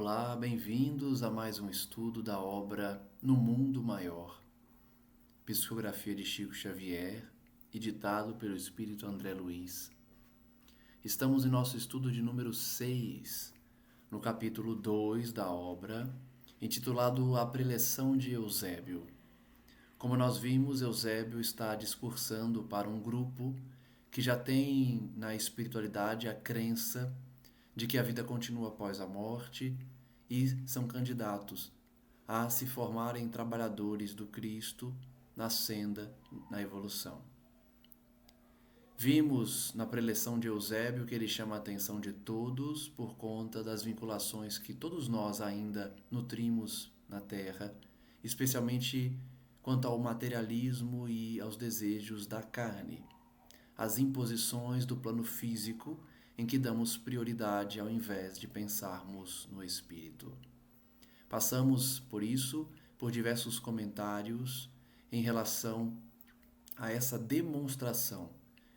Olá, bem-vindos a mais um estudo da obra No Mundo Maior, psicografia de Chico Xavier e ditado pelo Espírito André Luiz. Estamos em nosso estudo de número 6, no capítulo 2 da obra, intitulado A Preleção de Eusébio. Como nós vimos, Eusébio está discursando para um grupo que já tem na espiritualidade a crença de que a vida continua após a morte e são candidatos a se formarem trabalhadores do Cristo na senda, na evolução. Vimos na preleção de Eusébio que ele chama a atenção de todos por conta das vinculações que todos nós ainda nutrimos na Terra, especialmente quanto ao materialismo e aos desejos da carne, as imposições do plano físico em que damos prioridade ao invés de pensarmos no espírito. Passamos, por isso, por diversos comentários em relação a essa demonstração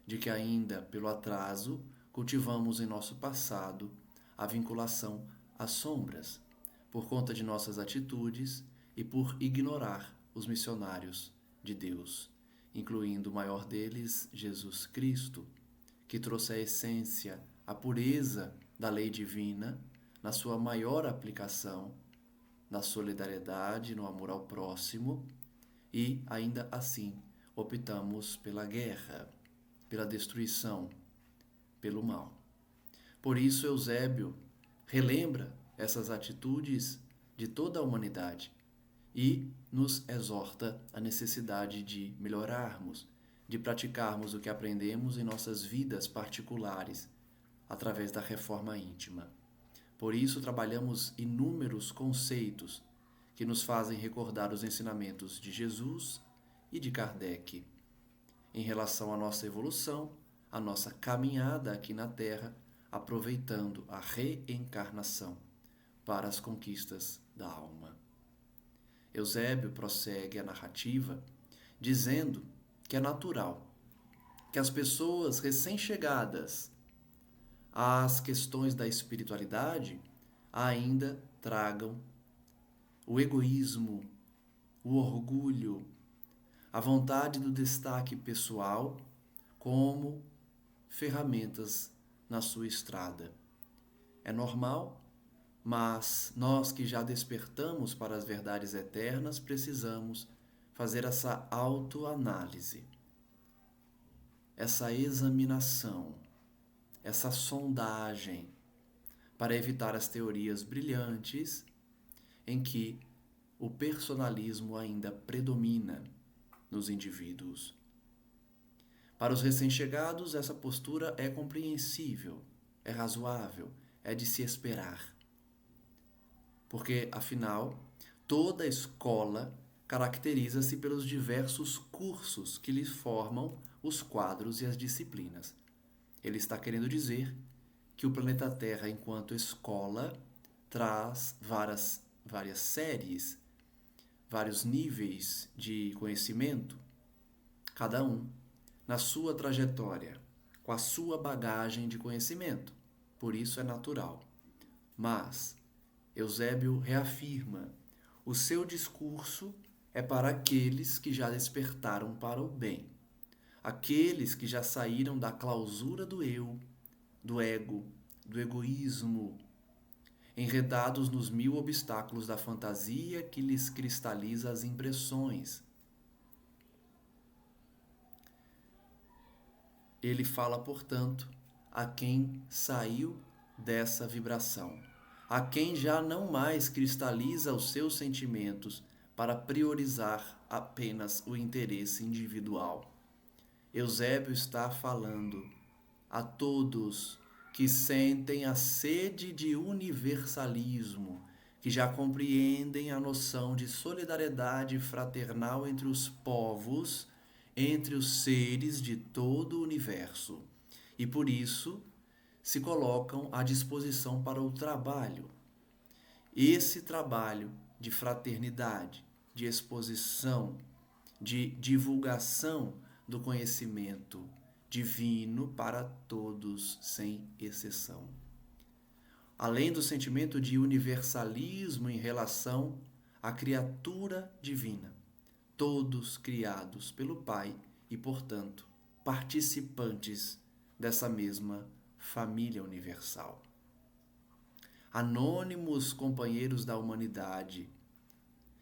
de que ainda, pelo atraso, cultivamos em nosso passado a vinculação às sombras, por conta de nossas atitudes e por ignorar os missionários de Deus, incluindo o maior deles, Jesus Cristo, que trouxe a essência, a pureza da lei divina na sua maior aplicação, na solidariedade, no amor ao próximo, e ainda assim optamos pela guerra, pela destruição, pelo mal. Por isso Eusébio relembra essas atitudes de toda a humanidade e nos exorta à necessidade de melhorarmos, de praticarmos o que aprendemos em nossas vidas particulares, através da reforma íntima. Por isso, trabalhamos inúmeros conceitos que nos fazem recordar os ensinamentos de Jesus e de Kardec em relação à nossa evolução, à nossa caminhada aqui na Terra, aproveitando a reencarnação para as conquistas da alma. Eusébio prossegue a narrativa dizendo que é natural que as pessoas recém-chegadas às questões da espiritualidade ainda tragam o egoísmo, o orgulho, a vontade do destaque pessoal como ferramentas na sua estrada. É normal, mas nós que já despertamos para as verdades eternas precisamos fazer essa autoanálise, essa examinação, essa sondagem, para evitar as teorias brilhantes em que o personalismo ainda predomina nos indivíduos. Para os recém-chegados, essa postura é compreensível, é razoável, é de se esperar. Porque, afinal, toda escola caracteriza-se pelos diversos cursos que lhes formam os quadros e as disciplinas. Ele está querendo dizer que o planeta Terra, enquanto escola, traz várias séries, vários níveis de conhecimento, cada um na sua trajetória, com a sua bagagem de conhecimento. Por isso é natural. Mas Eusébio reafirma: o seu discurso é para aqueles que já despertaram para o bem, aqueles que já saíram da clausura do eu, do ego, do egoísmo, enredados nos 1000 obstáculos da fantasia que lhes cristaliza as impressões. Ele fala, portanto, a quem saiu dessa vibração, a quem já não mais cristaliza os seus sentimentos para priorizar apenas o interesse individual. Eusébio está falando a todos que sentem a sede de universalismo, que já compreendem a noção de solidariedade fraternal entre os povos, entre os seres de todo o universo, e por isso se colocam à disposição para o trabalho. Esse trabalho de fraternidade, de exposição, de divulgação do conhecimento divino para todos, sem exceção. além do sentimento de universalismo em relação à criatura divina, todos criados pelo Pai e, portanto, participantes dessa mesma família universal. Anônimos companheiros da humanidade,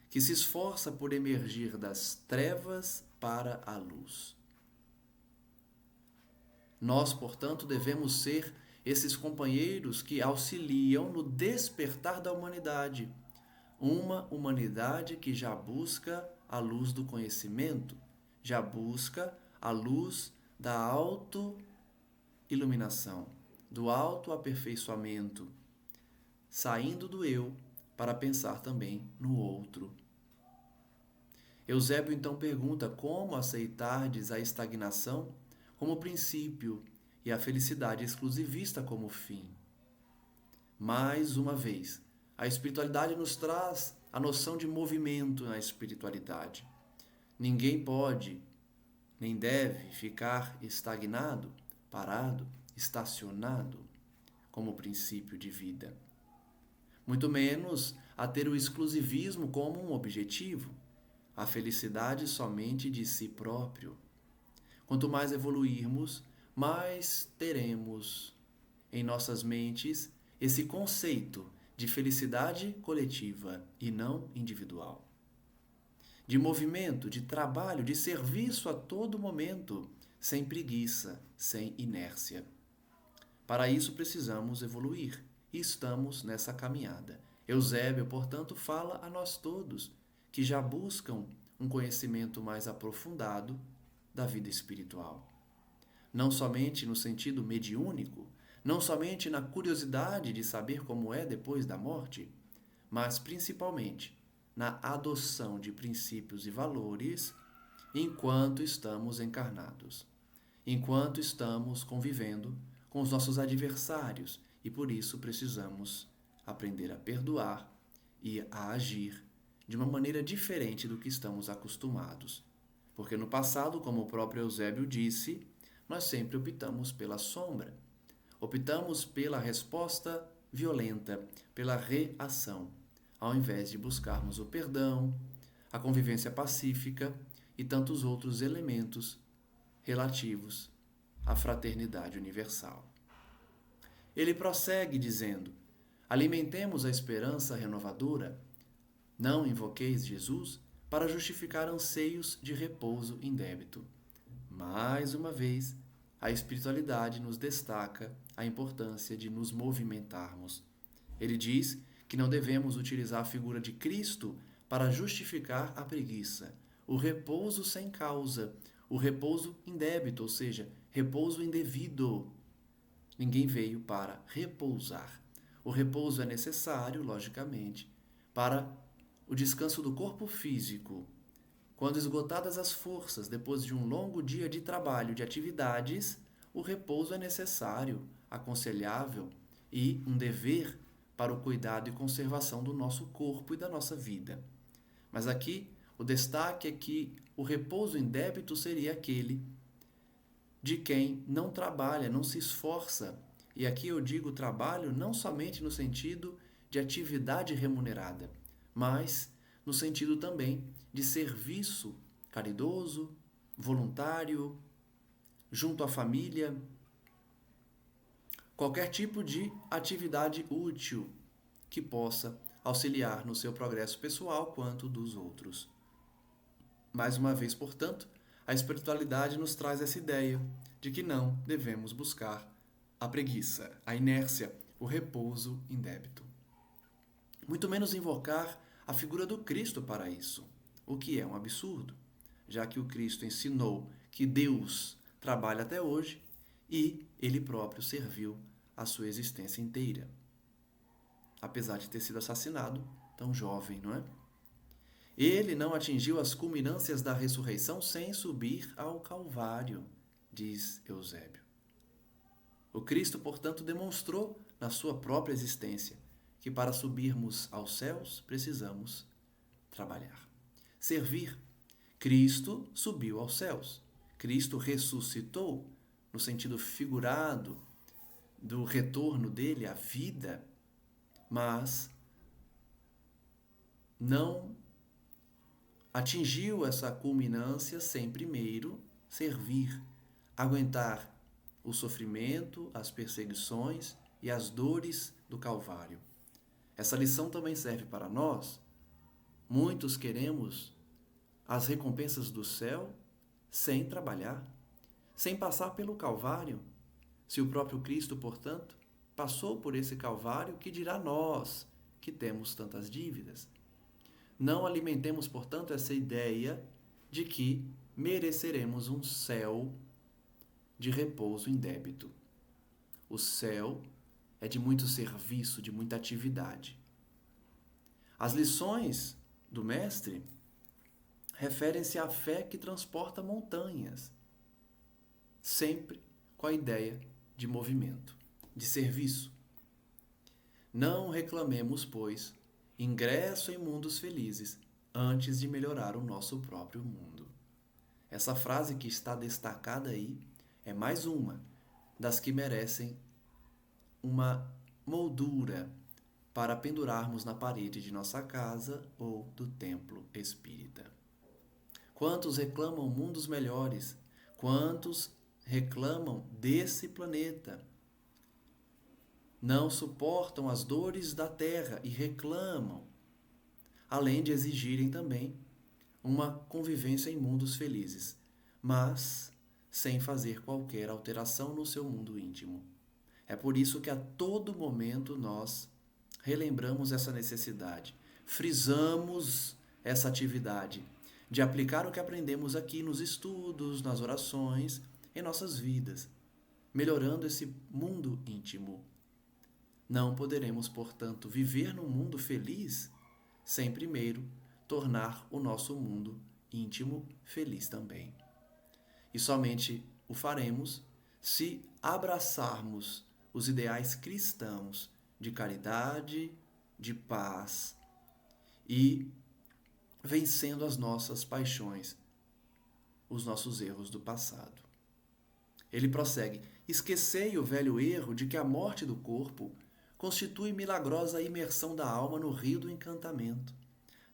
que se esforça por emergir das trevas para a luz. Nós, portanto, devemos ser esses companheiros que auxiliam no despertar da humanidade, uma humanidade que já busca a luz do conhecimento, já busca a luz da auto-iluminação, do auto-aperfeiçoamento, saindo do eu para pensar também no outro. Eusébio então pergunta como aceitardes a estagnação como princípio e a felicidade exclusivista como fim. Mais uma vez, a espiritualidade nos traz a noção de movimento na espiritualidade. Ninguém pode, nem deve ficar estagnado, parado, estacionado como princípio de vida. Muito menos a ter o exclusivismo como um objetivo, a felicidade somente de si próprio. Quanto mais evoluirmos, mais teremos em nossas mentes esse conceito de felicidade coletiva e não individual. De movimento, de trabalho, de serviço a todo momento, sem preguiça, sem inércia. Para isso precisamos evoluir e estamos nessa caminhada. Eusébio, portanto, fala a nós todos que já buscam um conhecimento mais aprofundado da vida espiritual. Não somente no sentido mediúnico, não somente na curiosidade de saber como é depois da morte, mas principalmente na adoção de princípios e valores enquanto estamos encarnados, enquanto estamos convivendo com os nossos adversários e por isso precisamos aprender a perdoar e a agir de uma maneira diferente do que estamos acostumados. Porque no passado, como o próprio Eusébio disse, nós sempre optamos pela sombra. Optamos pela resposta violenta, pela reação, ao invés de buscarmos o perdão, a convivência pacífica e tantos outros elementos relativos à fraternidade universal. Ele prossegue dizendo: alimentemos a esperança renovadora, não invoqueis Jesus para justificar anseios de repouso indébito. Mais uma vez, a espiritualidade nos destaca a importância de nos movimentarmos. Ele diz que não devemos utilizar a figura de Cristo para justificar a preguiça, o repouso sem causa, o repouso indébito, ou seja, repouso indevido. Ninguém veio para repousar. O repouso é necessário, logicamente, para o descanso do corpo físico. Quando esgotadas as forças depois de um longo dia de trabalho, de atividades, o repouso é necessário, aconselhável e um dever para o cuidado e conservação do nosso corpo e da nossa vida. Mas aqui, o destaque é que o repouso indébito seria aquele de quem não trabalha, não se esforça. E aqui eu digo trabalho não somente no sentido de atividade remunerada, mas no sentido também de serviço caridoso, voluntário, junto à família, qualquer tipo de atividade útil que possa auxiliar no seu progresso pessoal quanto dos outros. Mais uma vez, portanto, a espiritualidade nos traz essa ideia de que não devemos buscar a preguiça, a inércia, o repouso indébito. Muito menos invocar a figura do Cristo para isso, o que é um absurdo, já que o Cristo ensinou que Deus trabalha até hoje e ele próprio serviu a sua existência inteira, apesar de ter sido assassinado tão jovem, não é? Ele não atingiu as culminâncias da ressurreição sem subir ao Calvário, diz Eusébio. O Cristo, portanto, demonstrou na sua própria existência que para subirmos aos céus precisamos trabalhar. Servir. Cristo subiu aos céus. Cristo ressuscitou, no sentido figurado do retorno dele à vida, mas não atingiu essa culminância sem primeiro servir, aguentar o sofrimento, as perseguições e as dores do Calvário. Essa lição também serve para nós. Muitos queremos as recompensas do céu sem trabalhar, sem passar pelo Calvário. Se o próprio Cristo, portanto, passou por esse Calvário, que dirá nós que temos tantas dívidas? Não alimentemos, portanto, essa ideia de que mereceremos um céu de repouso indébito. O céu é de muito serviço, de muita atividade. As lições do Mestre referem-se à fé que transporta montanhas, sempre com a ideia de movimento, de serviço. Não reclamemos, pois, ingresso em mundos felizes antes de melhorar o nosso próprio mundo. Essa frase que está destacada aí é mais uma das que merecem uma moldura para pendurarmos na parede de nossa casa ou do templo espírita. Quantos reclamam mundos melhores? Quantos reclamam desse planeta? Não suportam as dores da terra e reclamam, além de exigirem também uma convivência em mundos felizes, mas sem fazer qualquer alteração no seu mundo íntimo. É por isso que a todo momento nós relembramos essa necessidade, frisamos essa atividade de aplicar o que aprendemos aqui nos estudos, nas orações, em nossas vidas, melhorando esse mundo íntimo. Não poderemos, portanto, viver num mundo feliz sem primeiro tornar o nosso mundo íntimo feliz também. E somente o faremos se abraçarmos os ideais cristãos de caridade, de paz e vencendo as nossas paixões, os nossos erros do passado. Ele prossegue: esquecei o velho erro de que a morte do corpo constitui milagrosa imersão da alma no rio do encantamento.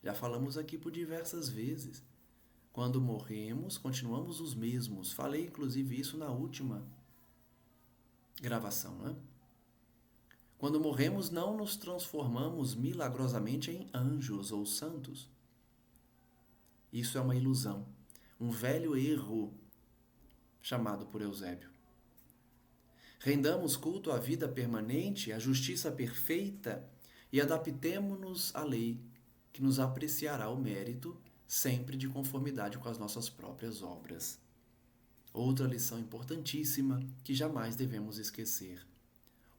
Já falamos aqui por diversas vezes. Quando morremos, continuamos os mesmos. Falei, inclusive, isso na última gravação, né? Quando morremos, não nos transformamos milagrosamente em anjos ou santos. Isso é uma ilusão, um velho erro chamado por Eusébio. Rendamos culto à vida permanente, à justiça perfeita e adaptemo-nos à lei, que nos apreciará o mérito sempre de conformidade com as nossas próprias obras. Outra lição importantíssima que jamais devemos esquecer.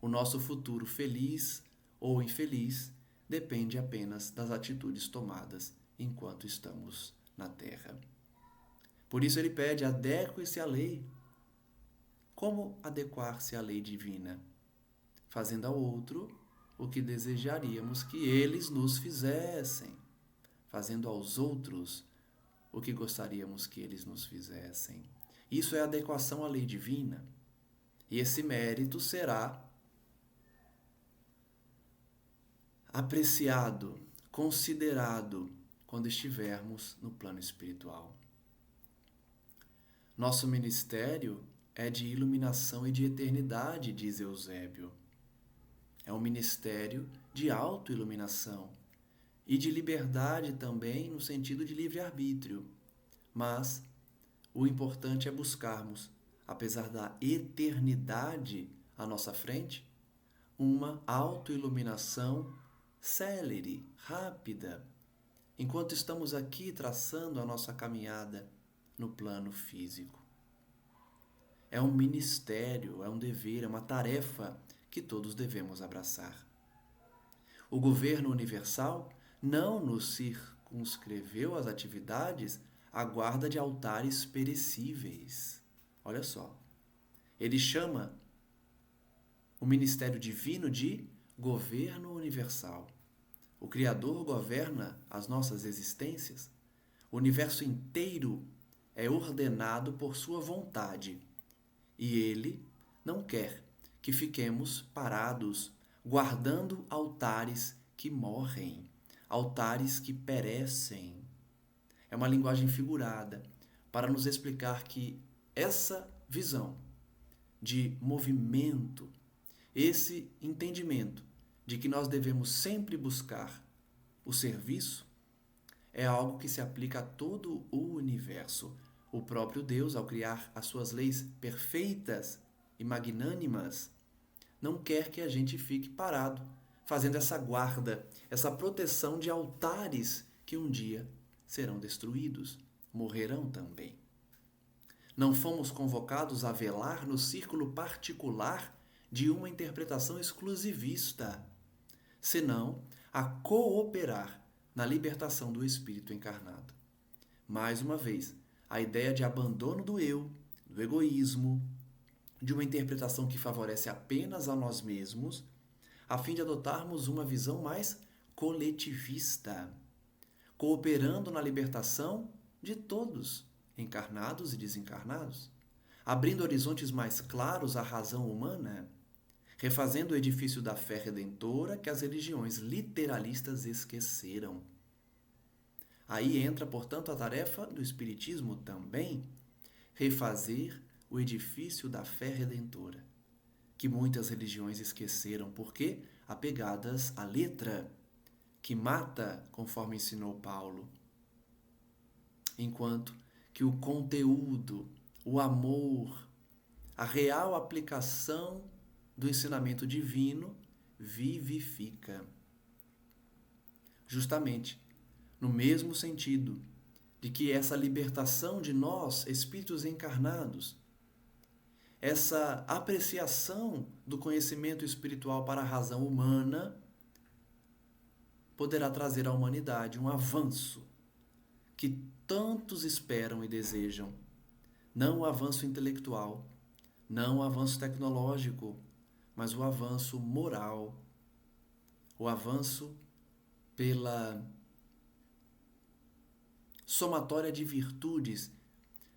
O nosso futuro feliz ou infeliz depende apenas das atitudes tomadas enquanto estamos na Terra. Por isso ele pede: adeque-se à lei. Como adequar-se à lei divina? Fazendo ao outro o que desejaríamos que eles nos fizessem. Fazendo aos outros o que gostaríamos que eles nos fizessem. Isso é adequação à lei divina. E esse mérito será apreciado, considerado quando estivermos no plano espiritual. Nosso ministério é de iluminação e de eternidade, diz Eusébio. É um ministério de autoiluminação e de liberdade também, no sentido de livre-arbítrio. Mas o importante é buscarmos, apesar da eternidade à nossa frente, uma autoiluminação célere, rápida, enquanto estamos aqui traçando a nossa caminhada no plano físico. É um ministério, é um dever, é uma tarefa que todos devemos abraçar. O governo universal não nos circunscreveu às atividades à guarda de altares perecíveis. Olha só, ele chama o ministério divino de governo universal. O Criador governa as nossas existências. O universo inteiro é ordenado por sua vontade. E ele não quer que fiquemos parados, guardando altares que morrem, altares que perecem. É uma linguagem figurada para nos explicar que essa visão de movimento, esse entendimento de que nós devemos sempre buscar o serviço, é algo que se aplica a todo o universo. O próprio Deus, ao criar as suas leis perfeitas e magnânimas, não quer que a gente fique parado, fazendo essa guarda, essa proteção de altares que um dia serão destruídos, morrerão também. Não fomos convocados a velar no círculo particular de uma interpretação exclusivista, senão a cooperar na libertação do espírito encarnado. Mais uma vez, a ideia de abandono do eu, do egoísmo, de uma interpretação que favorece apenas a nós mesmos, a fim de adotarmos uma visão mais coletivista, cooperando na libertação de todos, encarnados e desencarnados, abrindo horizontes mais claros à razão humana, refazendo o edifício da fé redentora que as religiões literalistas esqueceram. Aí entra, portanto, a tarefa do Espiritismo também, refazer o edifício da fé redentora, que muitas religiões esqueceram, porque apegadas à letra, que mata, conforme ensinou Paulo, enquanto que o conteúdo, o amor, a real aplicação do ensinamento divino vivifica. Justamente no mesmo sentido de que essa libertação de nós, espíritos encarnados, essa apreciação do conhecimento espiritual para a razão humana, poderá trazer à humanidade um avanço que tantos esperam e desejam. Não o avanço intelectual, não o avanço tecnológico, mas o avanço moral, o avanço pela somatória de virtudes,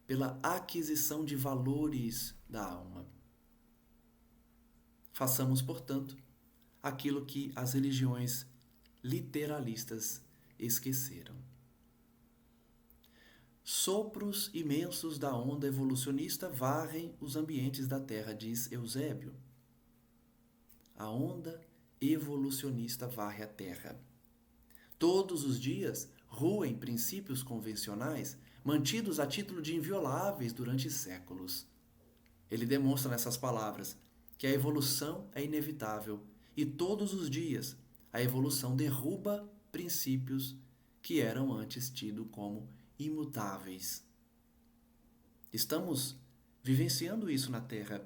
pela aquisição de valores da alma. Façamos, portanto, aquilo que as religiões literalistas esqueceram. Sopros imensos da onda evolucionista varrem os ambientes da Terra, diz Eusébio. A onda evolucionista varre a Terra. Todos os dias ruem princípios convencionais mantidos a título de invioláveis durante séculos. Ele demonstra nessas palavras que a evolução é inevitável e todos os dias a evolução derruba princípios que eram antes tidos como imutáveis. Estamos vivenciando isso na Terra.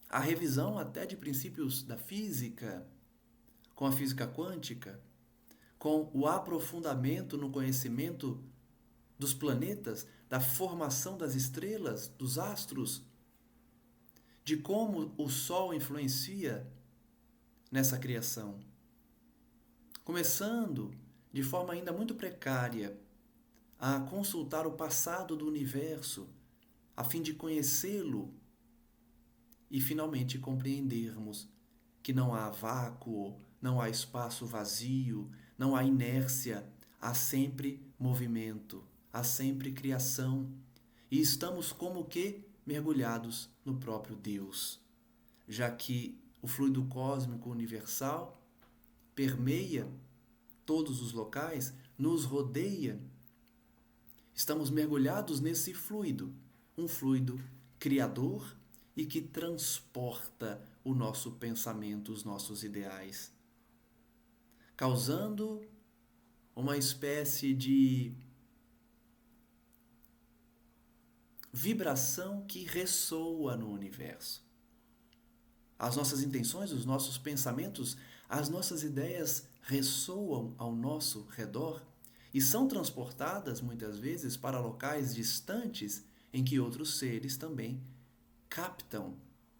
A revisão até de princípios da física, com a física quântica, com o aprofundamento no conhecimento dos planetas, da formação das estrelas, dos astros, de como o Sol influencia nessa criação. Começando de forma ainda muito precária a consultar o passado do universo, a fim de conhecê-lo e finalmente compreendermos que não há vácuo, não há espaço vazio, não há inércia, há sempre movimento, há sempre criação, e estamos como que mergulhados no próprio Deus, já que o fluido cósmico universal permeia todos os locais, nos rodeia. Estamos mergulhados nesse fluido, um fluido criador e que transporta o nosso pensamento, os nossos ideais, causando uma espécie de vibração que ressoa no universo. As nossas intenções, os nossos pensamentos, as nossas ideias ressoam ao nosso redor e são transportadas muitas vezes para locais distantes em que outros seres também captam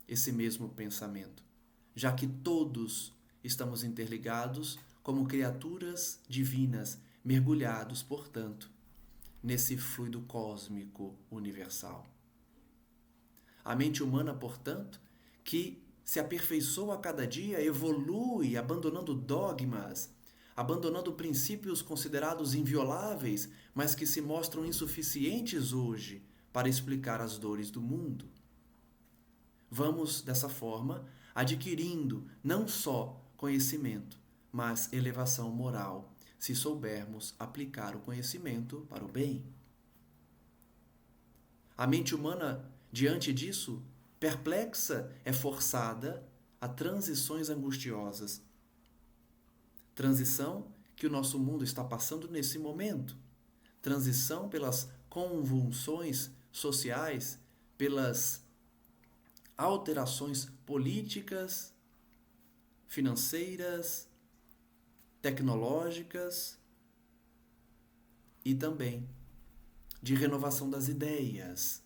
esse mesmo pensamento, já que todos estamos interligados como criaturas divinas, mergulhados, portanto, nesse fluido cósmico universal. A mente humana, portanto, que se aperfeiçoa a cada dia, evolui, abandonando dogmas, abandonando princípios considerados invioláveis, mas que se mostram insuficientes hoje para explicar as dores do mundo. Vamos, dessa forma, adquirindo não só conhecimento, mas elevação moral, se soubermos aplicar o conhecimento para o bem. A mente humana, diante disso, perplexa, é forçada a transições angustiosas. Transição que o nosso mundo está passando nesse momento. Transição pelas convulsões sociais, pelas alterações políticas, financeiras, tecnológicas e também de renovação das ideias,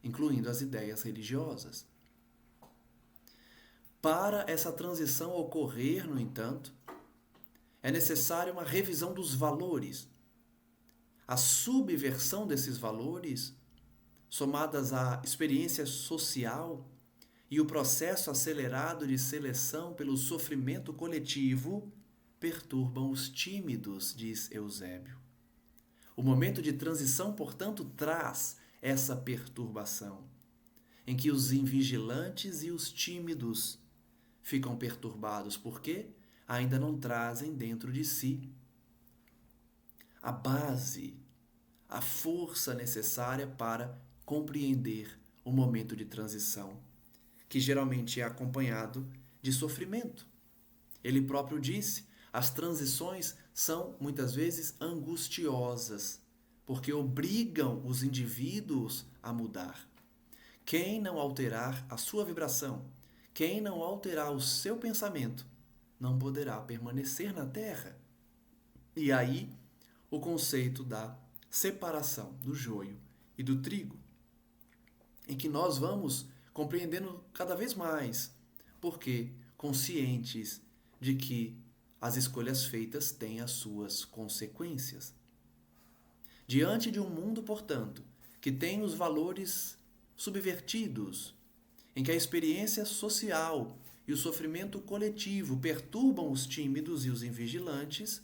incluindo as ideias religiosas. Para essa transição ocorrer, no entanto, é necessária uma revisão dos valores. A subversão desses valores, somadas à experiência social e o processo acelerado de seleção pelo sofrimento coletivo, perturbam os tímidos, diz Eusébio. O momento de transição, portanto, traz essa perturbação, em que os invigilantes e os tímidos ficam perturbados, porque ainda não trazem dentro de si a base, a força necessária para compreender o momento de transição, que geralmente é acompanhado de sofrimento. Ele próprio disse: as transições são muitas vezes angustiosas, porque obrigam os indivíduos a mudar. Quem não alterar a sua vibração, quem não alterar o seu pensamento, não poderá permanecer na Terra. E aí, o conceito da separação do joio e do trigo, em que nós vamos compreendendo cada vez mais, porque conscientes de que as escolhas feitas têm as suas consequências. Diante de um mundo, portanto, que tem os valores subvertidos, em que a experiência social e o sofrimento coletivo perturbam os tímidos e os invigilantes,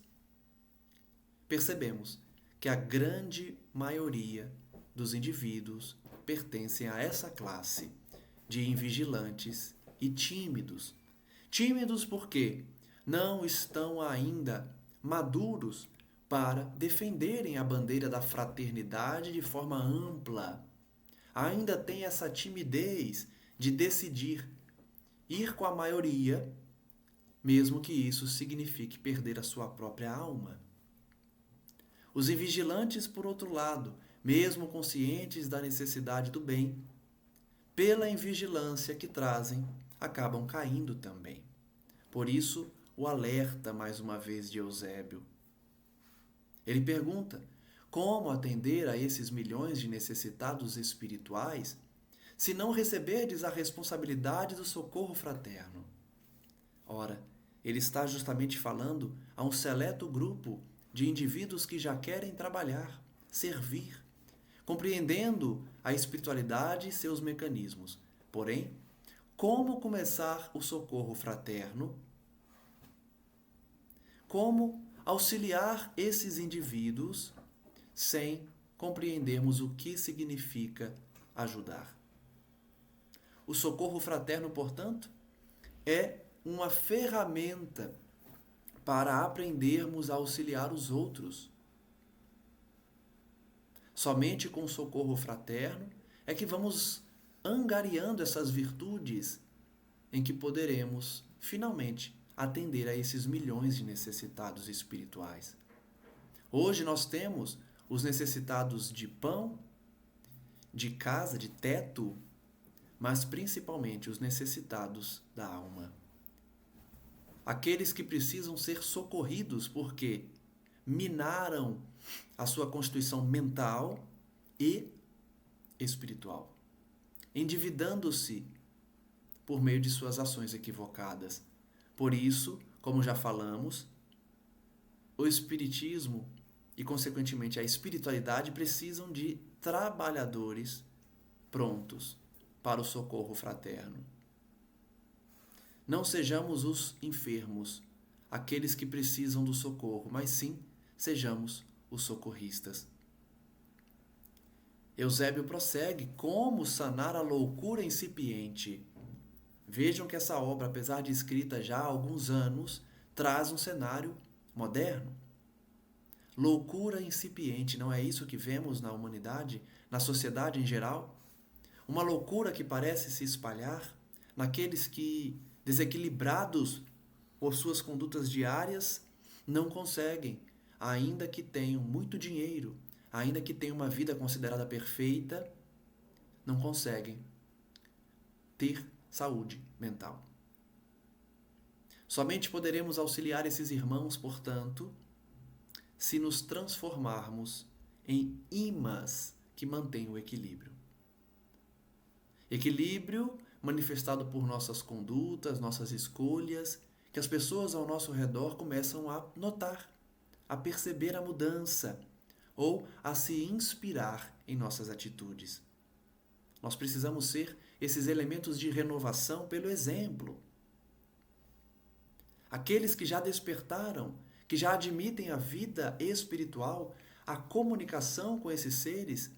percebemos que a grande maioria dos indivíduos pertencem a essa classe de invigilantes e tímidos. Tímidos porque não estão ainda maduros para defenderem a bandeira da fraternidade de forma ampla. Ainda têm essa timidez de decidir ir com a maioria, mesmo que isso signifique perder a sua própria alma. Os invigilantes, por outro lado, mesmo conscientes da necessidade do bem, pela invigilância que trazem, acabam caindo também. Por isso, o alerta mais uma vez de Eusébio. Ele pergunta: como atender a esses milhões de necessitados espirituais se não receberdes a responsabilidade do socorro fraterno? Ora, ele está justamente falando a um seleto grupo de indivíduos que já querem trabalhar, servir, compreendendo a espiritualidade e seus mecanismos. Porém, como começar o socorro fraterno? Como auxiliar esses indivíduos sem compreendermos o que significa ajudar? O socorro fraterno, portanto, é uma ferramenta para aprendermos a auxiliar os outros. Somente com o socorro fraterno é que vamos angariando essas virtudes em que poderemos, finalmente, atender a esses milhões de necessitados espirituais. Hoje nós temos os necessitados de pão, de casa, de teto, mas principalmente os necessitados da alma. Aqueles que precisam ser socorridos porque minaram a sua constituição mental e espiritual, endividando-se por meio de suas ações equivocadas. Por isso, como já falamos, o espiritismo e, consequentemente, a espiritualidade precisam de trabalhadores prontos para o socorro fraterno. Não sejamos os enfermos, aqueles que precisam do socorro, mas sim sejamos os socorristas. Eusébio prossegue: como sanar a loucura incipiente? Vejam que essa obra, apesar de escrita já há alguns anos, traz um cenário moderno. Loucura incipiente, não é isso que vemos na humanidade, na sociedade em geral? Uma loucura que parece se espalhar naqueles que, desequilibrados por suas condutas diárias, não conseguem, ainda que tenham muito dinheiro, ainda que tenham uma vida considerada perfeita, não conseguem ter saúde mental. Somente poderemos auxiliar esses irmãos, portanto, se nos transformarmos em imãs que mantêm o equilíbrio. Equilíbrio manifestado por nossas condutas, nossas escolhas, que as pessoas ao nosso redor começam a notar, a perceber a mudança ou a se inspirar em nossas atitudes. Nós precisamos ser esses elementos de renovação pelo exemplo. Aqueles que já despertaram, que já admitem a vida espiritual, a comunicação com esses seres,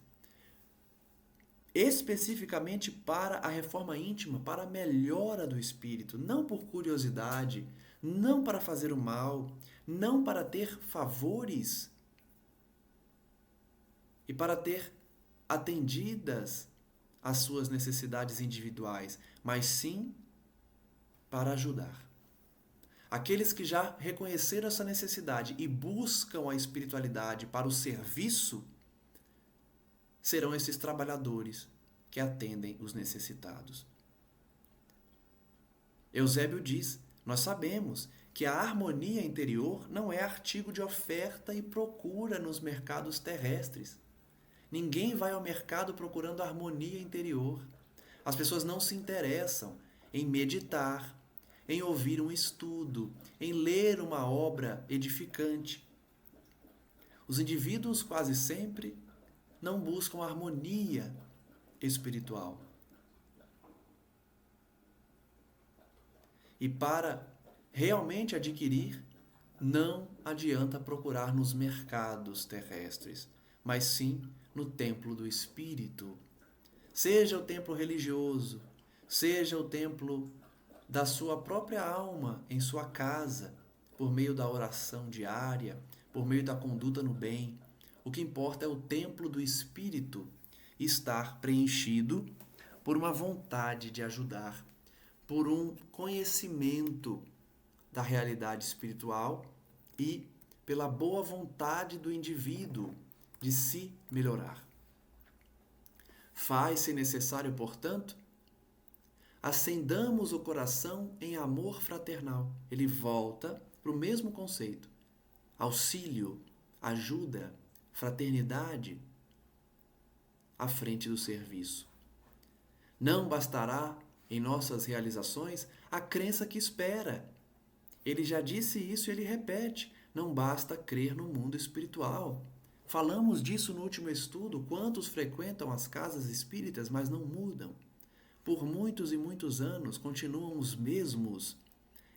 especificamente para a reforma íntima, para a melhora do espírito, não por curiosidade, não para fazer o mal, não para ter favores e para ter atendidas as suas necessidades individuais, mas sim para ajudar. Aqueles que já reconheceram essa necessidade e buscam a espiritualidade para o serviço, serão esses trabalhadores que atendem os necessitados. Eusébio diz: nós sabemos que a harmonia interior não é artigo de oferta e procura nos mercados terrestres. Ninguém vai ao mercado procurando harmonia interior. As pessoas não se interessam em meditar, em ouvir um estudo, em ler uma obra edificante. Os indivíduos quase sempre não buscam harmonia espiritual. E para realmente adquirir, não adianta procurar nos mercados terrestres, mas sim no templo do Espírito. Seja o templo religioso, seja o templo da sua própria alma em sua casa, por meio da oração diária, por meio da conduta no bem. O que importa é o templo do Espírito estar preenchido por uma vontade de ajudar, por um conhecimento da realidade espiritual e pela boa vontade do indivíduo de se melhorar. Faz-se necessário, portanto, acendamos o coração em amor fraternal. Ele volta para o mesmo conceito. Auxílio, ajuda, fraternidade à frente do serviço. Não bastará em nossas realizações a crença que espera. Ele já disse isso e ele repete. Não basta crer no mundo espiritual. Falamos disso no último estudo. Quantos frequentam as casas espíritas, mas não mudam? Por muitos e muitos anos continuam os mesmos.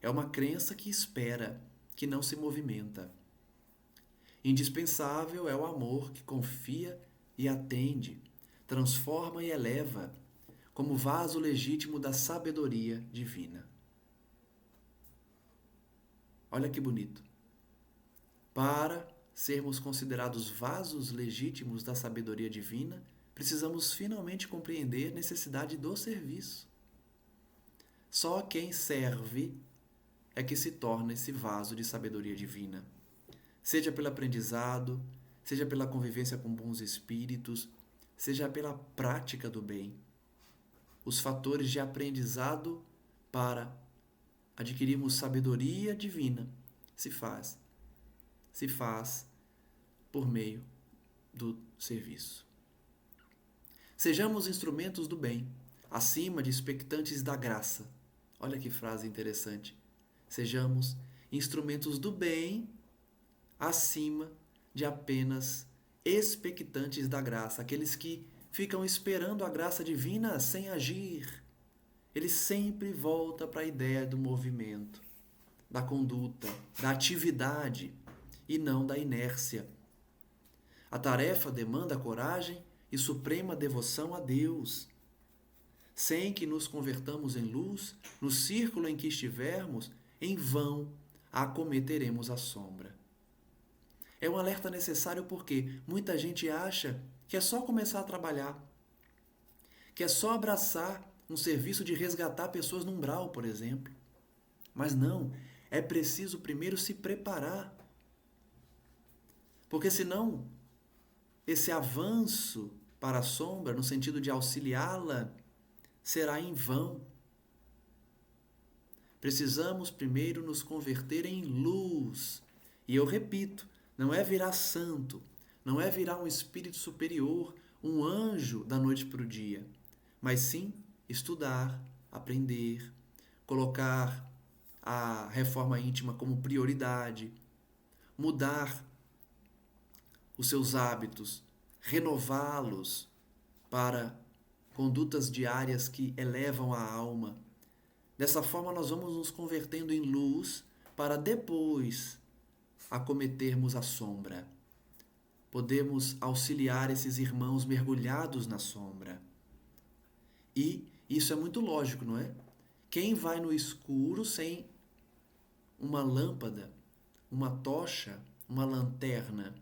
É uma crença que espera, que não se movimenta. Indispensável é o amor que confia e atende, transforma e eleva, como vaso legítimo da sabedoria divina. Olha que bonito. Para sermos considerados vasos legítimos da sabedoria divina, precisamos finalmente compreender a necessidade do serviço. Só quem serve é que se torna esse vaso de sabedoria divina. Seja pelo aprendizado, seja pela convivência com bons espíritos, seja pela prática do bem. Os fatores de aprendizado para adquirirmos sabedoria divina se faz por meio do serviço. Sejamos instrumentos do bem, acima de expectantes da graça. Olha que frase interessante. Sejamos instrumentos do bem, acima de apenas expectantes da graça, aqueles que ficam esperando a graça divina sem agir, ele sempre volta para a ideia do movimento, da conduta, da atividade e não da inércia. A tarefa demanda coragem e suprema devoção a Deus. Sem que nos convertamos em luz, no círculo em que estivermos, em vão acometeremos a sombra. É um alerta necessário porque muita gente acha que é só começar a trabalhar, que é só abraçar um serviço de resgatar pessoas no umbral, por exemplo. Mas não, é preciso primeiro se preparar. Porque senão, esse avanço para a sombra, no sentido de auxiliá-la, será em vão. Precisamos primeiro nos converter em luz. E eu repito, não é virar santo, não é virar um espírito superior, um anjo da noite para o dia, mas sim estudar, aprender, colocar a reforma íntima como prioridade, mudar os seus hábitos, renová-los para condutas diárias que elevam a alma. Dessa forma, nós vamos nos convertendo em luz para depois acometermos a sombra. Podemos auxiliar esses irmãos mergulhados na sombra. E isso é muito lógico, não é? Quem vai no escuro sem uma lâmpada, uma tocha, uma lanterna?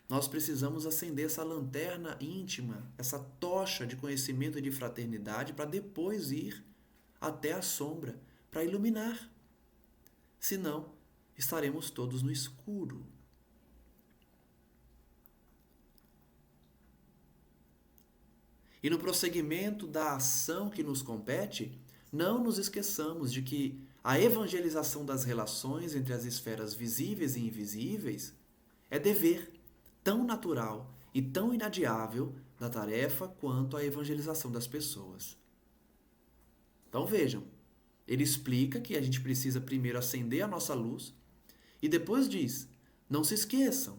Nós precisamos acender essa lanterna íntima, essa tocha de conhecimento e de fraternidade para depois ir até a sombra, para iluminar. Senão, estaremos todos no escuro. E no prosseguimento da ação que nos compete, não nos esqueçamos de que a evangelização das relações entre as esferas visíveis e invisíveis é dever tão natural e tão inadiável da tarefa quanto a evangelização das pessoas. Então vejam, ele explica que a gente precisa primeiro acender a nossa luz e depois diz, não se esqueçam,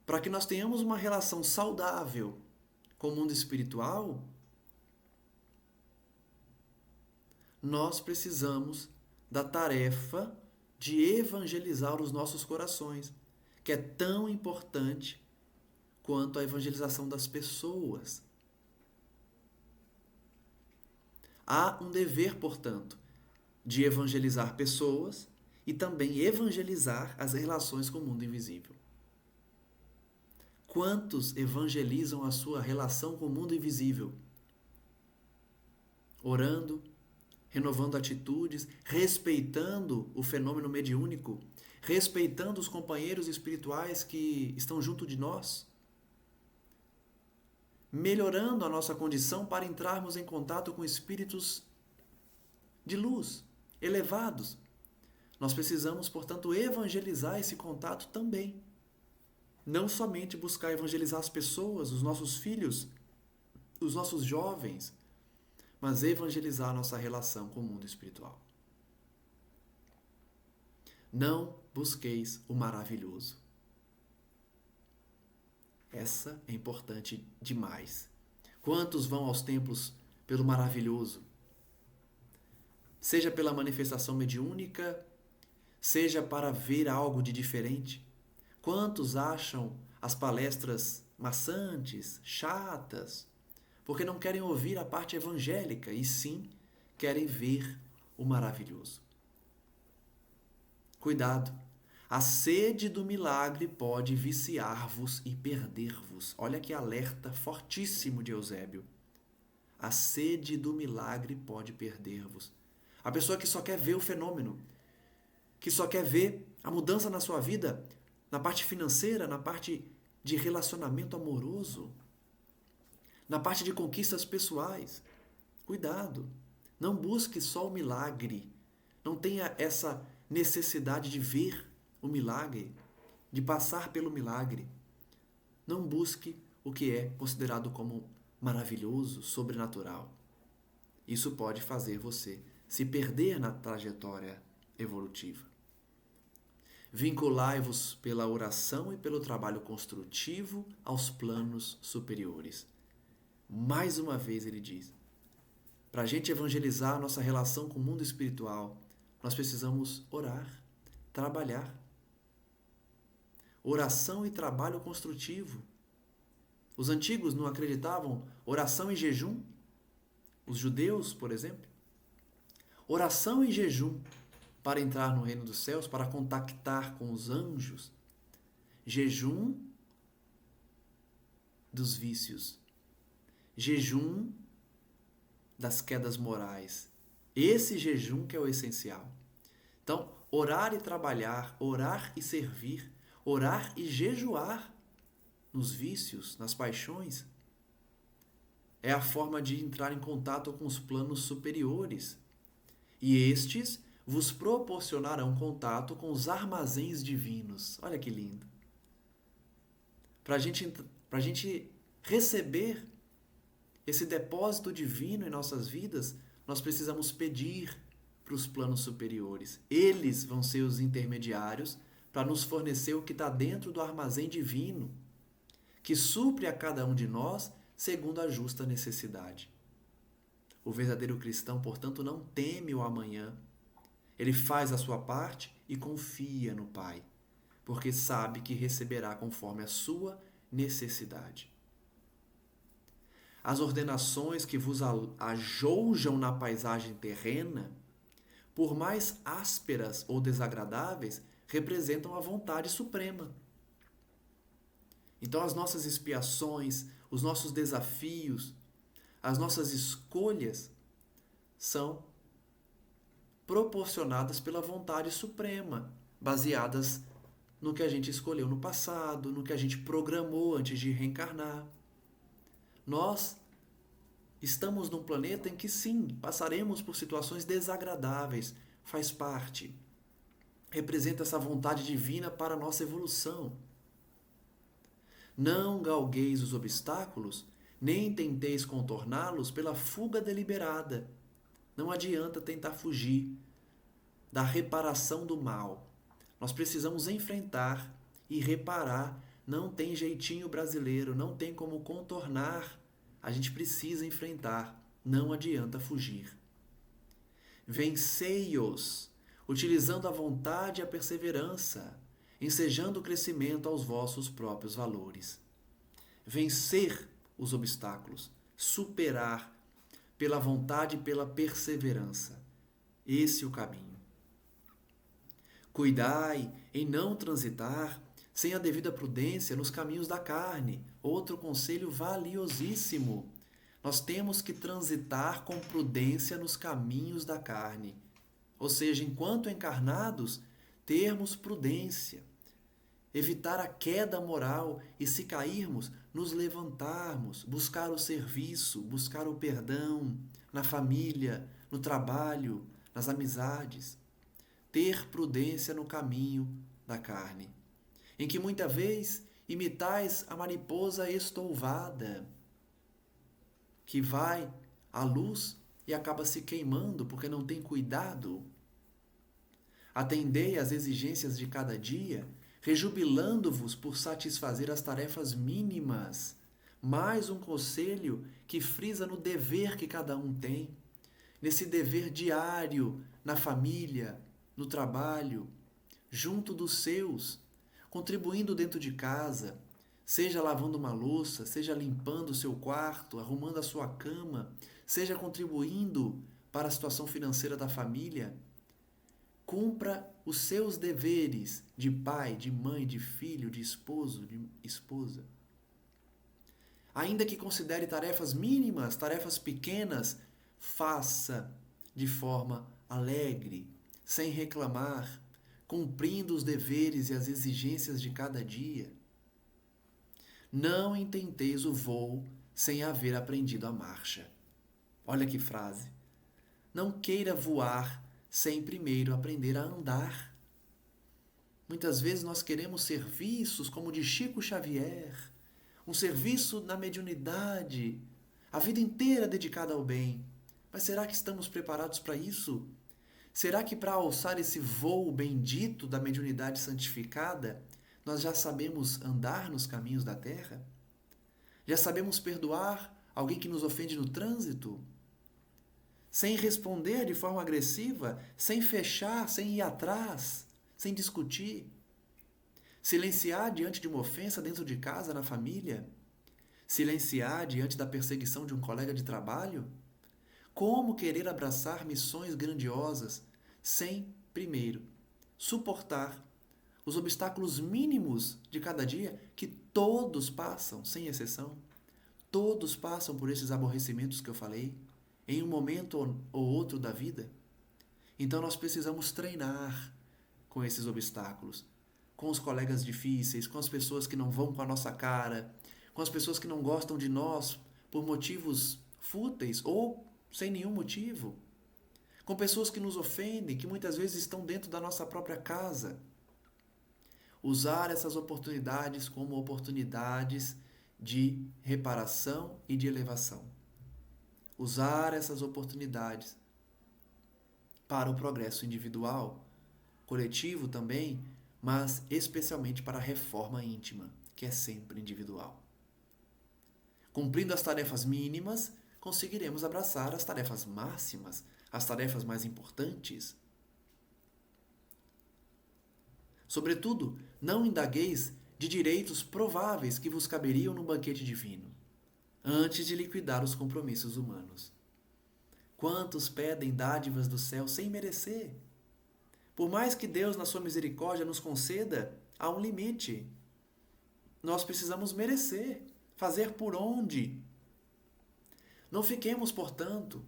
para que nós tenhamos uma relação saudável com o mundo espiritual, nós precisamos da tarefa de evangelizar os nossos corações, que é tão importante quanto a evangelização das pessoas. Há um dever, portanto, de evangelizar pessoas e também evangelizar as relações com o mundo invisível. Quantos evangelizam a sua relação com o mundo invisível? Orando, renovando atitudes, respeitando o fenômeno mediúnico, respeitando os companheiros espirituais que estão junto de nós, melhorando a nossa condição para entrarmos em contato com espíritos de luz, elevados. Nós precisamos, portanto, evangelizar esse contato também. Não somente buscar evangelizar as pessoas, os nossos filhos, os nossos jovens, mas evangelizar a nossa relação com o mundo espiritual. Não busqueis o maravilhoso. Essa é importante demais. Quantos vão aos templos pelo maravilhoso? Seja pela manifestação mediúnica, seja para ver algo de diferente. Quantos acham as palestras maçantes, chatas, porque não querem ouvir a parte evangélica e sim querem ver o maravilhoso? Cuidado! A sede do milagre pode viciar-vos e perder-vos. Olha que alerta fortíssimo de Eusébio. A sede do milagre pode perder-vos. A pessoa que só quer ver o fenômeno, que só quer ver a mudança na sua vida, na parte financeira, na parte de relacionamento amoroso, na parte de conquistas pessoais. Cuidado! Não busque só o milagre. Não tenha essa necessidade de ver o milagre, de passar pelo milagre. Não busque o que é considerado como maravilhoso, sobrenatural. Isso pode fazer você se perder na trajetória evolutiva. Vinculai-vos pela oração e pelo trabalho construtivo aos planos superiores. Mais uma vez ele diz, Para a gente evangelizar a nossa relação com o mundo espiritual, nós precisamos orar, trabalhar. Oração e trabalho construtivo. Os antigos não acreditavam oração e jejum? Os judeus, por exemplo. Oração e jejum para entrar no reino dos céus, para contactar com os anjos. Jejum dos vícios. Jejum das quedas morais. Esse jejum que é o essencial. Então, orar e trabalhar, orar e servir, orar e jejuar nos vícios, nas paixões, é a forma de entrar em contato com os planos superiores. E estes vos proporcionarão contato com os armazéns divinos. Olha que lindo. Para a gente receber esse depósito divino em nossas vidas, nós precisamos pedir para os planos superiores. Eles vão ser os intermediários para nos fornecer o que está dentro do armazém divino, que supre a cada um de nós segundo a justa necessidade. O verdadeiro cristão, portanto, não teme o amanhã. Ele faz a sua parte e confia no Pai, porque sabe que receberá conforme a sua necessidade. As ordenações que vos ajoujam na paisagem terrena, por mais ásperas ou desagradáveis, representam a vontade suprema. Então, as nossas expiações, os nossos desafios, as nossas escolhas são proporcionadas pela vontade suprema, baseadas no que a gente escolheu no passado, no que a gente programou antes de reencarnar. Nós estamos num planeta em que, sim, passaremos por situações desagradáveis, faz parte. Representa essa vontade divina para a nossa evolução. Não galgueis os obstáculos, nem tenteis contorná-los pela fuga deliberada. Não adianta tentar fugir da reparação do mal. Nós precisamos enfrentar e reparar. Não tem jeitinho brasileiro, não tem como contornar. A gente precisa enfrentar, não adianta fugir. Vencei-os, utilizando a vontade e a perseverança, ensejando o crescimento aos vossos próprios valores. Vencer os obstáculos, superar pela vontade e pela perseverança. Esse é o caminho. Cuidai em não transitar sem a devida prudência nos caminhos da carne. Outro conselho valiosíssimo. Nós temos que transitar com prudência nos caminhos da carne. Ou seja, enquanto encarnados, termos prudência. Evitar a queda moral e, se cairmos, nos levantarmos, buscar o serviço, buscar o perdão na família, no trabalho, nas amizades. Ter prudência no caminho da carne, em que muita vez imitais a mariposa estouvada, que vai à luz e acaba se queimando porque não tem cuidado. Atendei às exigências de cada dia, rejubilando-vos por satisfazer as tarefas mínimas. Mais um conselho que frisa no dever que cada um tem, nesse dever diário, na família, no trabalho, junto dos seus, contribuindo dentro de casa, seja lavando uma louça, seja limpando o seu quarto, arrumando a sua cama, seja contribuindo para a situação financeira da família. Cumpra os seus deveres de pai, de mãe, de filho, de esposo, de esposa. Ainda que considere tarefas mínimas, tarefas pequenas, faça de forma alegre, sem reclamar, cumprindo os deveres e as exigências de cada dia. Não intenteis o voo sem haver aprendido a marcha. Olha que frase. Não queira voar sem primeiro aprender a andar. Muitas vezes nós queremos serviços como o de Chico Xavier, um serviço na mediunidade, a vida inteira dedicada ao bem. Mas será que estamos preparados para isso? Será que para alçar esse voo bendito da mediunidade santificada, nós já sabemos andar nos caminhos da terra? Já sabemos perdoar alguém que nos ofende no trânsito? sem responder de forma agressiva, sem fechar, sem ir atrás, sem discutir. Silenciar diante de uma ofensa dentro de casa, na família? Silenciar diante da perseguição de um colega de trabalho? Como querer abraçar missões grandiosas sem, primeiro, suportar os obstáculos mínimos de cada dia que todos passam, sem exceção? Todos passam por esses aborrecimentos que eu falei, em um momento ou outro da vida. Então nós precisamos treinar com esses obstáculos, com os colegas difíceis, com as pessoas que não vão com a nossa cara, com as pessoas que não gostam de nós por motivos fúteis ou sem nenhum motivo, com pessoas que nos ofendem, que muitas vezes estão dentro da nossa própria casa. Usar essas oportunidades como oportunidades de reparação e de elevação. Usar essas oportunidades para o progresso individual, coletivo também, mas especialmente para a reforma íntima, que é sempre individual. Cumprindo as tarefas mínimas, conseguiremos abraçar as tarefas máximas, as tarefas mais importantes. Sobretudo, não indagueis de direitos prováveis que vos caberiam no banquete divino, antes de liquidar os compromissos humanos. Quantos pedem dádivas do céu sem merecer? Por mais que Deus, na sua misericórdia, nos conceda, há um limite. Nós precisamos merecer, fazer por onde. Não fiquemos, portanto,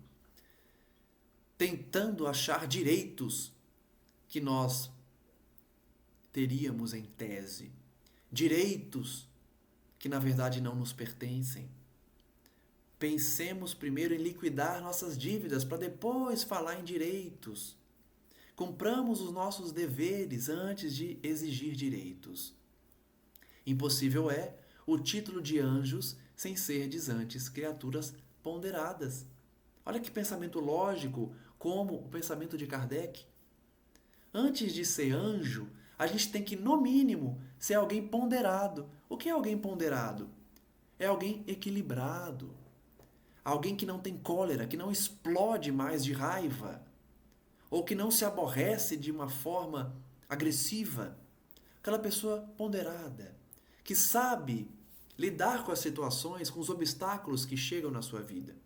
tentando achar direitos que nós teríamos em tese. Direitos que, na verdade, não nos pertencem. Pensemos primeiro em liquidar nossas dívidas para depois falar em direitos. Cumpramos os nossos deveres antes de exigir direitos. Impossível é o título de anjos sem serdes antes criaturas ponderadas. Olha que pensamento lógico, como o pensamento de Kardec. Antes de ser anjo, a gente tem que, no mínimo, ser alguém ponderado. O que é alguém ponderado? É alguém equilibrado. Alguém que não tem cólera, que não explode mais de raiva, ou que não se aborrece de uma forma agressiva. Aquela pessoa ponderada, que sabe lidar com as situações, com os obstáculos que chegam na sua vida.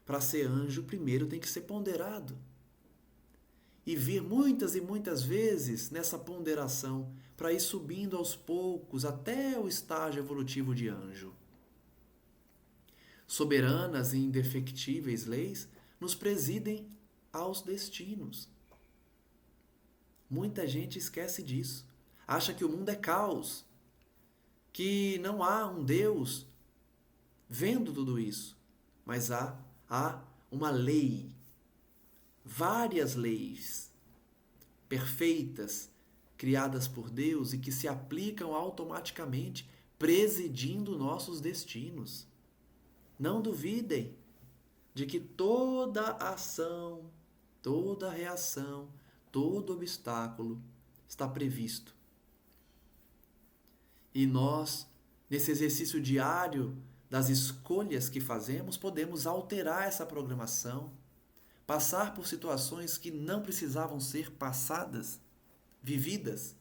Para ser anjo, primeiro tem que ser ponderado. E vir muitas e muitas vezes nessa ponderação, para ir subindo aos poucos até o estágio evolutivo de anjo. Soberanas e indefectíveis leis nos presidem aos destinos. Muita gente esquece disso. Acha que o mundo é caos, que não há um Deus vendo tudo isso. Mas há uma lei, várias leis perfeitas, criadas por Deus e que se aplicam automaticamente, presidindo nossos destinos. Não duvidem de que toda ação, toda reação, todo obstáculo está previsto. E nós, nesse exercício diário das escolhas que fazemos, podemos alterar essa programação, passar por situações que não precisavam ser passadas, vividas,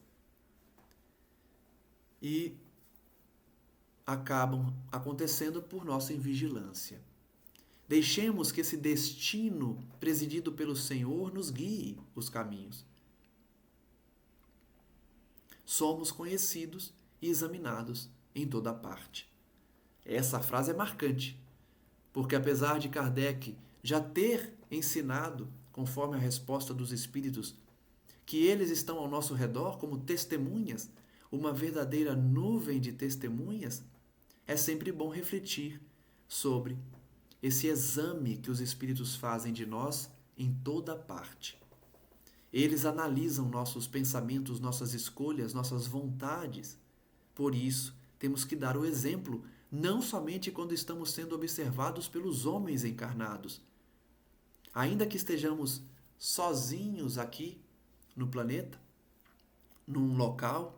e acabam acontecendo por nossa invigilância. Deixemos que esse destino presidido pelo Senhor nos guie os caminhos. Somos conhecidos e examinados em toda parte. Essa frase é marcante, porque apesar de Kardec já ter ensinado, conforme a resposta dos espíritos, que eles estão ao nosso redor como testemunhas, uma verdadeira nuvem de testemunhas, é sempre bom refletir sobre esse exame que os espíritos fazem de nós em toda parte. Eles analisam nossos pensamentos, nossas escolhas, nossas vontades. Por isso, temos que dar o exemplo, não somente quando estamos sendo observados pelos homens encarnados. Ainda que estejamos sozinhos aqui no planeta, num local,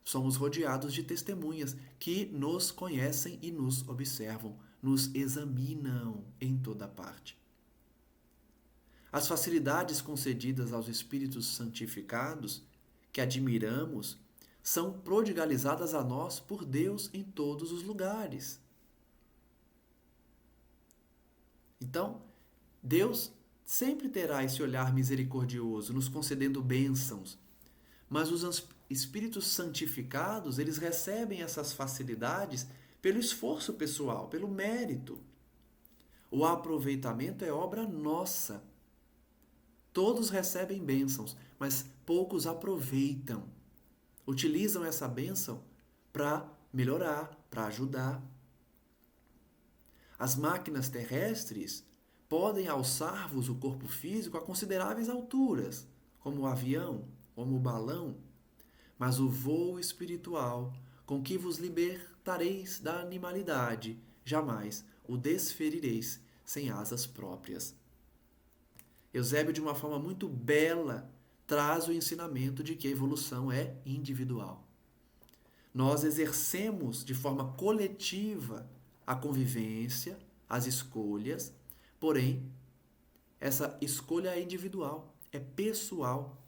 somos rodeados de testemunhas que nos conhecem e nos observam, nos examinam em toda parte. As facilidades concedidas aos espíritos santificados, que admiramos, são prodigalizadas a nós por Deus em todos os lugares. Então, Deus sempre terá esse olhar misericordioso, nos concedendo bênçãos. Mas os espíritos santificados, eles recebem essas facilidades pelo esforço pessoal, pelo mérito. O aproveitamento é obra nossa. Todos recebem bênçãos, mas poucos aproveitam. Utilizam essa bênção para melhorar, para ajudar. As máquinas terrestres podem alçar-vos o corpo físico a consideráveis alturas, como o avião, como o balão, mas o voo espiritual, com que vos libertareis da animalidade, jamais o desferireis sem asas próprias. Eusébio, de uma forma muito bela, traz o ensinamento de que a evolução é individual. Nós exercemos de forma coletiva a convivência, as escolhas, porém, essa escolha é individual, é pessoal.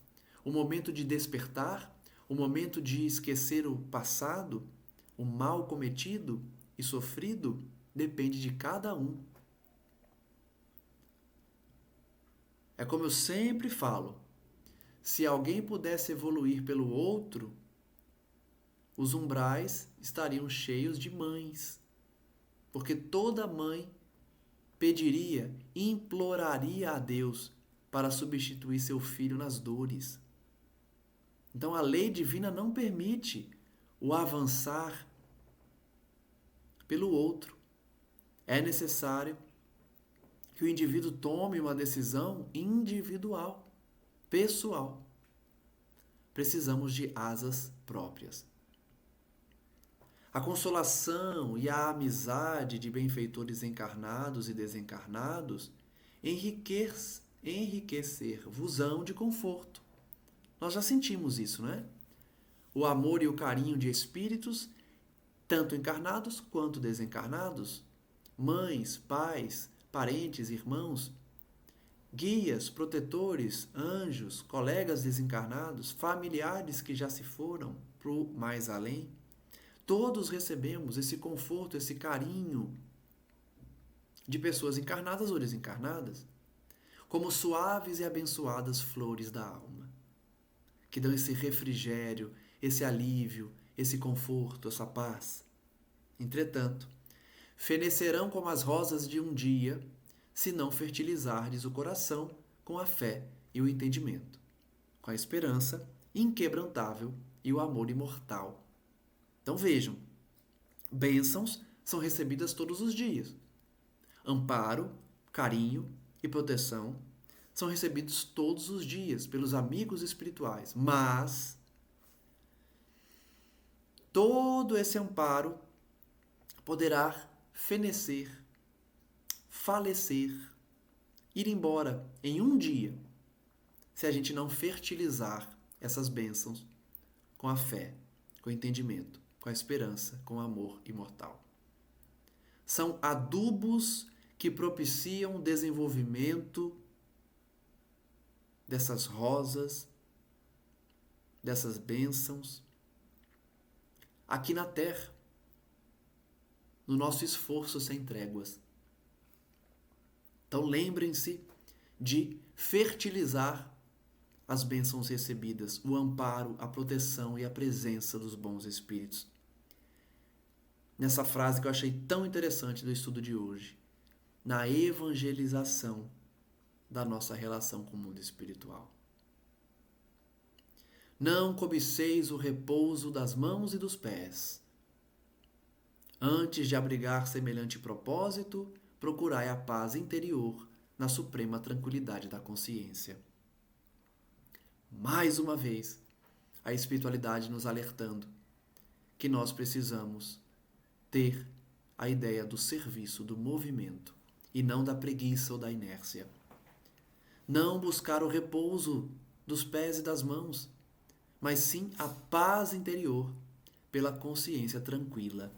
O momento de despertar, o momento de esquecer o passado, o mal cometido e sofrido, depende de cada um. É como eu sempre falo, se alguém pudesse evoluir pelo outro, os umbrais estariam cheios de mães, porque toda mãe pediria, imploraria a Deus para substituir seu filho nas dores. Então a lei divina não permite o avançar pelo outro. É necessário que o indivíduo tome uma decisão individual, pessoal. Precisamos de asas próprias. A consolação e a amizade de benfeitores encarnados e desencarnados enriquecer-vos-ão de conforto. Nós já sentimos isso, não é? O amor e o carinho de espíritos, tanto encarnados quanto desencarnados, mães, pais, parentes, irmãos, guias, protetores, anjos, colegas desencarnados, familiares que já se foram para o mais além, todos recebemos esse conforto, esse carinho de pessoas encarnadas ou desencarnadas, como suaves e abençoadas flores da alma, que dão esse refrigério, esse alívio, esse conforto, essa paz. Entretanto, fenecerão como as rosas de um dia, se não fertilizardes o coração com a fé e o entendimento, com a esperança inquebrantável e o amor imortal. Então vejam, bênçãos são recebidas todos os dias. Amparo, carinho e proteção são recebidos todos os dias pelos amigos espirituais, mas todo esse amparo poderá fenecer, falecer, ir embora em um dia, se a gente não fertilizar essas bênçãos com a fé, com o entendimento, com a esperança, com o amor imortal. São adubos que propiciam o desenvolvimento dessas rosas, dessas bênçãos, aqui na Terra, no nosso esforço sem tréguas. Então lembrem-se de fertilizar as bênçãos recebidas, o amparo, a proteção e a presença dos bons espíritos. Nessa frase que eu achei tão interessante do estudo de hoje, na evangelização da nossa relação com o mundo espiritual. Não cobiceis o repouso das mãos e dos pés. Antes de abrigar semelhante propósito, procurai a paz interior na suprema tranquilidade da consciência. Mais uma vez, a espiritualidade nos alertando que nós precisamos ter a ideia do serviço, do movimento, e não da preguiça ou da inércia. Não buscar o repouso dos pés e das mãos, mas sim a paz interior pela consciência tranquila.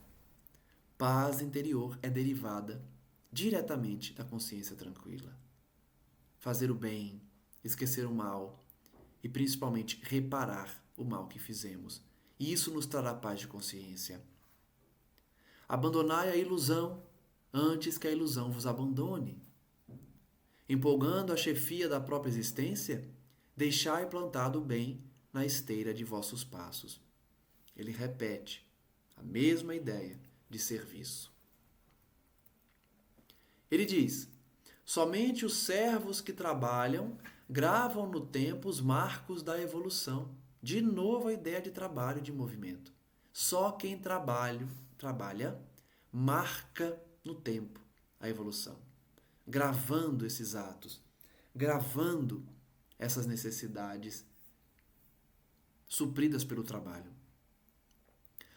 Paz interior é derivada diretamente da consciência tranquila. fazer o bem, esquecer o mal e principalmente reparar o mal que fizemos. E isso nos trará paz de consciência. Abandonai a ilusão antes que a ilusão vos abandone. Empolgando a chefia da própria existência, deixai plantado o bem na esteira de vossos passos. Ele repete a mesma ideia de serviço. Ele diz: somente os servos que trabalham gravam no tempo os marcos da evolução. De novo a ideia de trabalho e de movimento. Só quem trabalha marca no tempo a evolução, gravando esses atos, gravando essas necessidades supridas pelo trabalho.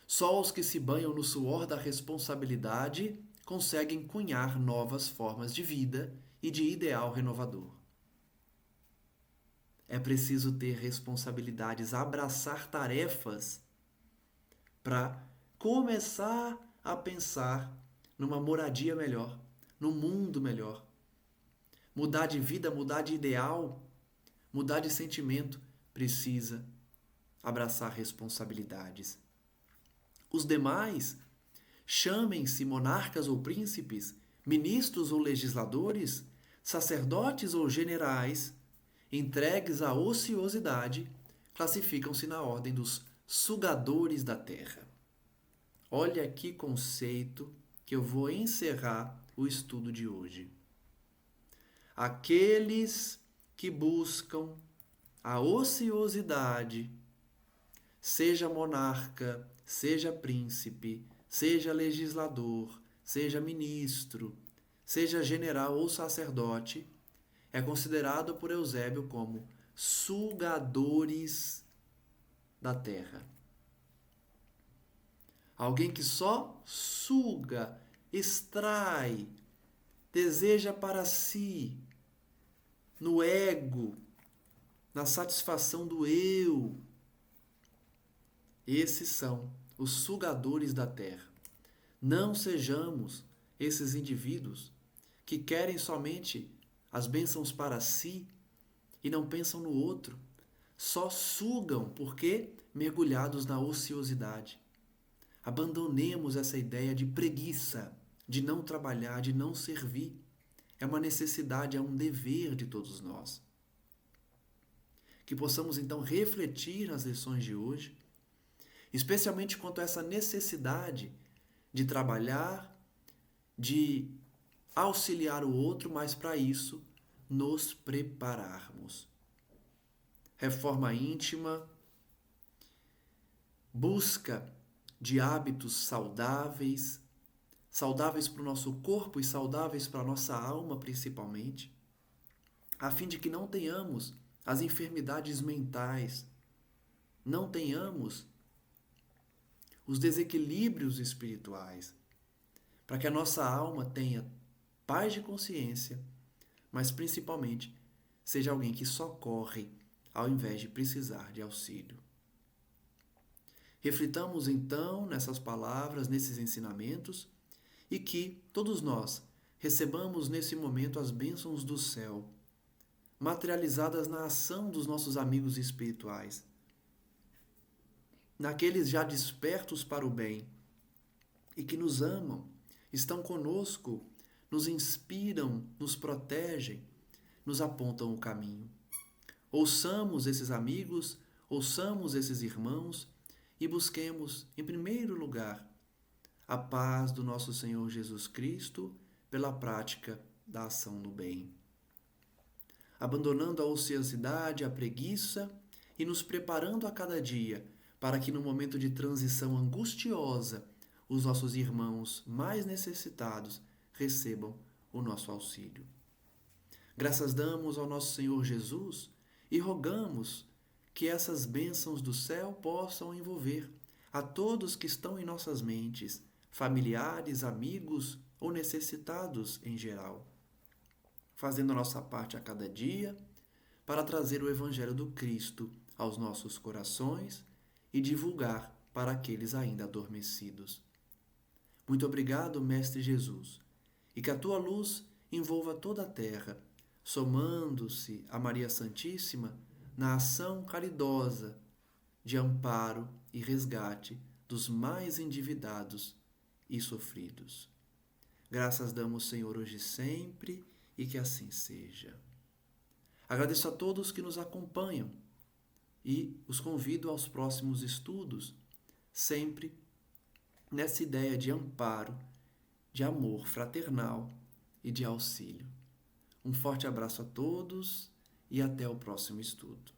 Só os que se banham no suor da responsabilidade conseguem cunhar novas formas de vida e de ideal renovador. É preciso ter responsabilidades, abraçar tarefas para começar a pensar numa moradia melhor, num mundo melhor. Mudar de vida, mudar de ideal, mudar de sentimento, precisa abraçar responsabilidades. Os demais, chamem-se monarcas ou príncipes, ministros ou legisladores, sacerdotes ou generais, entregues à ociosidade, classificam-se na ordem dos sugadores da terra. Olha que conceito que eu vou encerrar o estudo de hoje. Aqueles que buscam a ociosidade, seja monarca, seja príncipe, seja legislador, seja ministro, seja general ou sacerdote, é considerado por Eusébio como sugadores da terra. Alguém que só suga, extrai, deseja para si, no ego, na satisfação do eu. Esses são os sugadores da terra. Não sejamos esses indivíduos que querem somente as bênçãos para si e não pensam no outro. Só sugam porque mergulhados na ociosidade. Abandonemos essa ideia de preguiça, de não trabalhar, de não servir. É uma necessidade, é um dever de todos nós. Que possamos então refletir nas lições de hoje, especialmente quanto a essa necessidade de trabalhar, de auxiliar o outro, mas para isso nos prepararmos. Reforma íntima, busca de hábitos saudáveis, saudáveis para o nosso corpo e saudáveis para a nossa alma principalmente, a fim de que não tenhamos as enfermidades mentais, não tenhamos os desequilíbrios espirituais, para que a nossa alma tenha paz de consciência, mas principalmente seja alguém que socorre ao invés de precisar de auxílio. Reflitamos então nessas palavras, nesses ensinamentos, e que todos nós recebamos nesse momento as bênçãos do céu, materializadas na ação dos nossos amigos espirituais, naqueles já despertos para o bem e que nos amam, estão conosco, nos inspiram, nos protegem, nos apontam o caminho. Ouçamos esses amigos, ouçamos esses irmãos e busquemos, em primeiro lugar, a paz do nosso Senhor Jesus Cristo pela prática da ação no bem. Abandonando a ociosidade, a preguiça e nos preparando a cada dia para que no momento de transição angustiosa os nossos irmãos mais necessitados recebam o nosso auxílio. Graças damos ao nosso Senhor Jesus e rogamos que essas bênçãos do céu possam envolver a todos que estão em nossas mentes, familiares, amigos ou necessitados em geral, fazendo a nossa parte a cada dia para trazer o Evangelho do Cristo aos nossos corações e divulgar para aqueles ainda adormecidos. Muito obrigado, Mestre Jesus, e que a tua luz envolva toda a terra, somando-se a Maria Santíssima na ação caridosa de amparo e resgate dos mais endividados e sofridos. Graças damos, Senhor, hoje e sempre, e que assim seja. Agradeço a todos que nos acompanham e os convido aos próximos estudos, sempre nessa ideia de amparo, de amor fraternal e de auxílio. Um forte abraço a todos e até o próximo estudo.